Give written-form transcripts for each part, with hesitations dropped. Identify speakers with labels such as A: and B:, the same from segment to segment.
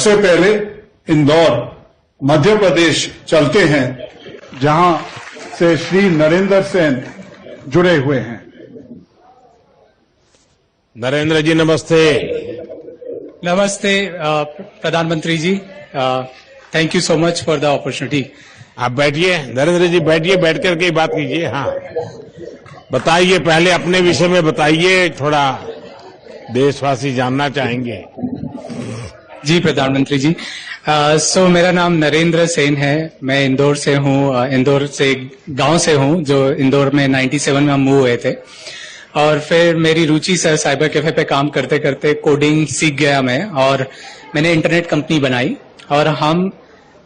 A: सबसे पहले इंदौर मध्य प्रदेश चलते हैं, जहां से श्री नरेंद्र सेन जुड़े हुए हैं।
B: नरेंद्र जी नमस्ते।
C: नमस्ते प्रधानमंत्री ji, thank you so much for the opportunity.
B: आप बैठिए नरेंद्र जी, बैठिए, बैठ करके बात कीजिए। हाँ, बताइए, पहले अपने विषय में बताइए, थोड़ा देशवासी जानना चाहेंगे।
C: जी प्रधानमंत्री जी, सो मेरा नाम नरेंद्र सेन है, मैं इंदौर से हूँ। इंदौर से गांव से हूँ, जो इंदौर में 97 में हम मूव हुए थे। और फिर मेरी रुचि सर साइबर कैफे पे काम करते करते कोडिंग सीख गया मैं, और मैंने इंटरनेट कंपनी बनाई। और हम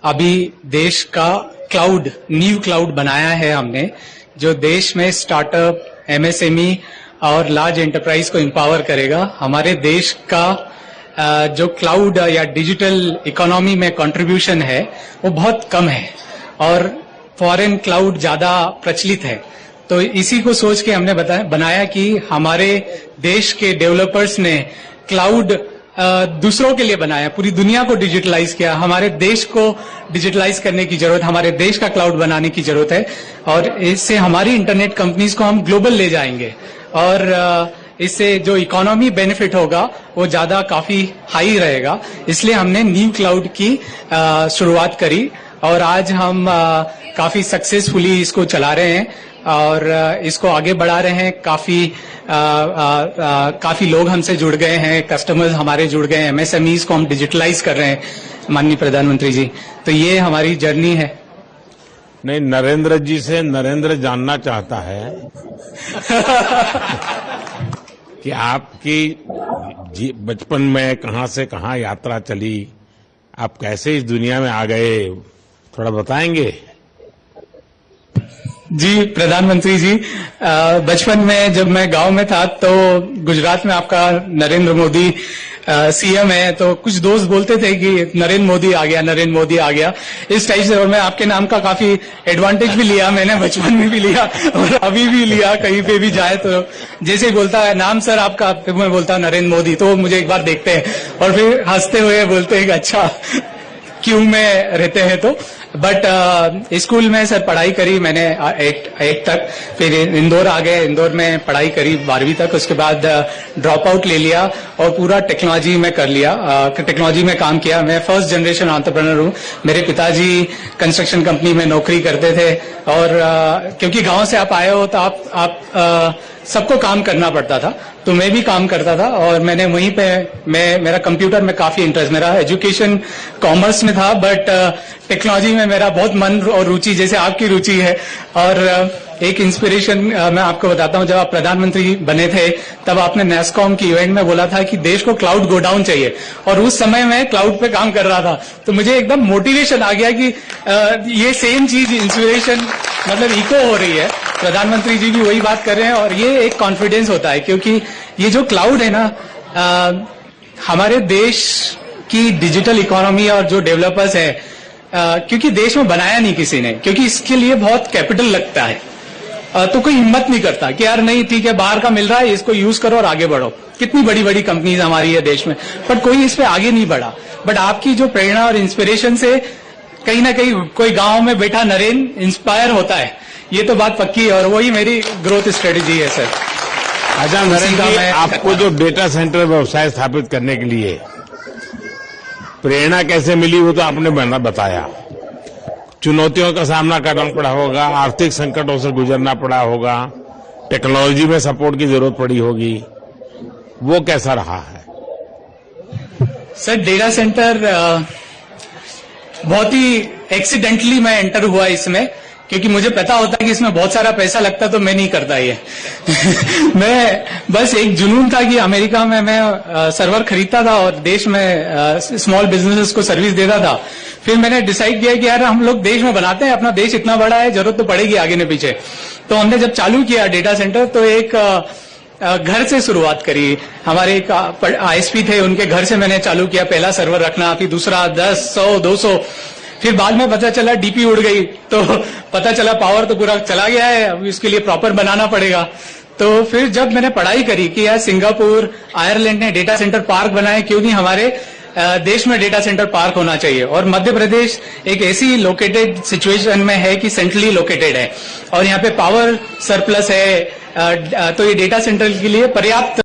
C: अभी देश का क्लाउड, न्यू क्लाउड बनाया है हमने, जो देश में स्टार्टअप, एमएसएमई और लार्ज एंटरप्राइज को एम्पावर करेगा। हमारे देश का जो क्लाउड या डिजिटल इकोनॉमी में कंट्रीब्यूशन है वो बहुत कम है, और फॉरेन क्लाउड ज्यादा प्रचलित है। तो इसी को सोच के हमने बनाया कि हमारे देश के डेवलपर्स ने क्लाउड दूसरों के लिए बनाया, पूरी दुनिया को डिजिटलाइज किया। हमारे देश को डिजिटलाइज करने की जरूरत, हमारे देश का क्लाउड बनाने की जरूरत है, और इससे हमारी इंटरनेट कंपनीज को हम ग्लोबल ले जाएंगे, और इससे जो इकोनॉमी बेनिफिट होगा वो ज्यादा काफी हाई रहेगा। इसलिए हमने न्यू क्लाउड की शुरुआत करी, और आज हम काफी सक्सेसफुली इसको चला रहे हैं और इसको आगे बढ़ा रहे हैं। काफी लोग हमसे जुड़ गए हैं, कस्टमर्स हमारे जुड़ गए हैं, एमएसएमईज को हम डिजिटलाइज कर रहे हैं माननीय प्रधानमंत्री जी। तो ये हमारी जर्नी है।
B: नहीं, नरेंद्र जी से नरेंद्र जानना चाहता है कि आपकी बचपन में कहां से कहां यात्रा चली, आप कैसे इस दुनिया में आ गए, थोड़ा बताएंगे।
C: जी प्रधानमंत्री जी, बचपन में जब मैं गांव में था तो गुजरात में आपका नरेंद्र मोदी सीएम है, तो कुछ दोस्त बोलते थे कि नरेंद्र मोदी आ गया, नरेंद्र मोदी आ गया, इस टाइप से। और मैं आपके नाम का काफी एडवांटेज भी लिया, मैंने बचपन में भी लिया और अभी भी लिया। कहीं पे भी जाए तो जैसे ही बोलता है नाम सर आपका, फिर मैं बोलता हूँ नरेंद्र मोदी, तो मुझे एक बार देखते हैं और फिर हंसते हुए बोलते हैं कि अच्छा क्यों में रहते हैं। तो बट स्कूल में सर पढ़ाई करी मैंने 8 तक, फिर इंदौर आ गए, इंदौर में पढ़ाई करी 12वीं तक। उसके बाद ड्रॉप आउट ले लिया और पूरा टेक्नोलॉजी में कर लिया, टेक्नोलॉजी में काम किया। मैं फर्स्ट जनरेशन एंटरप्रेन्योर हूँ। मेरे पिताजी कंस्ट्रक्शन कंपनी में नौकरी करते थे, और क्योंकि गांव से आप आए हो तो आप सबको काम करना पड़ता था, तो मैं भी काम करता था। और मैंने वहीं पे मेरा कंप्यूटर में काफी इंटरेस्ट, मेरा एजुकेशन कॉमर्स में था, बट टेक्नोलॉजी में मेरा बहुत मन और रुचि, जैसे आपकी रुचि है। और एक इंस्पिरेशन मैं आपको बताता हूँ, जब आप प्रधानमंत्री बने थे तब आपने नेस्कॉम की इवेंट में बोला था कि देश को क्लाउड गोडाउन चाहिए, और उस समय मैं क्लाउड पे काम कर रहा था। तो मुझे एकदम मोटिवेशन आ गया कि ये सेम चीज इंस्पिरेशन मतलब इको हो रही है। प्रधानमंत्री जी भी वही बात कर रहे हैं, और ये एक कॉन्फिडेंस होता है, क्योंकि ये जो क्लाउड है ना, हमारे देश की डिजिटल इकोनॉमी और जो डेवलपर्स है, क्योंकि देश में बनाया नहीं किसी ने, क्योंकि इसके लिए बहुत कैपिटल लगता है, तो कोई हिम्मत नहीं करता कि यार नहीं ठीक है बाहर का मिल रहा है, इसको यूज करो और आगे बढ़ो। कितनी बड़ी बड़ी कंपनीज हमारी है देश में, बट कोई इस पे आगे नहीं बढ़ा। बट आपकी जो प्रेरणा और इंस्पिरेशन से कहीं ना कहीं कोई गांव में बैठा नरेंद्र इंस्पायर होता है, ये तो बात पक्की है, और वही मेरी ग्रोथ स्ट्रेटेजी है सर।
B: अच्छा नरेंद्र जी, आपको जो डेटा सेंटर व्यवसाय स्थापित करने के लिए प्रेरणा कैसे मिली वो तो आपने बताया। चुनौतियों का सामना करना पड़ा होगा, आर्थिक संकटों से गुजरना पड़ा होगा, टेक्नोलॉजी में सपोर्ट की जरूरत पड़ी होगी, वो कैसा रहा है?
C: सर डेटा सेंटर बहुत ही एक्सीडेंटली मैं एंटर हुआ इसमें, क्योंकि मुझे पता होता है कि इसमें बहुत सारा पैसा लगता, तो मैं नहीं करता ये मैं बस एक जुनून था कि अमेरिका में मैं सर्वर खरीदता था और देश में स्मॉल बिजनेसेस को सर्विस देता था। फिर मैंने डिसाइड किया कि यार हम लोग देश में बनाते हैं, अपना देश इतना बड़ा है, जरूरत तो पड़ेगी आगे न पीछे। तो हमने जब चालू किया डेटा सेंटर, तो एक घर से शुरुआत करी। हमारे एक आईएसपी थे, उनके घर से मैंने चालू किया पहला सर्वर रखना, फिर दूसरा 10, 100, 200। फिर बाद में पता चला डीपी उड़ गई, तो पता चला पावर तो पूरा चला गया है, अब इसके लिए प्रॉपर बनाना पड़ेगा। तो फिर जब मैंने पढ़ाई करी कि यार सिंगापुर, आयरलैंड ने डेटा सेंटर पार्क बनाए, क्यों नहीं हमारे देश में डेटा सेंटर पार्क होना चाहिए और मध्य प्रदेश एक ऐसी लोकेटेड सिचुएशन में है कि सेंट्रली लोकेटेड है और यहाँ पे पावर सरप्लस है, तो ये डेटा सेंटर के लिए पर्याप्त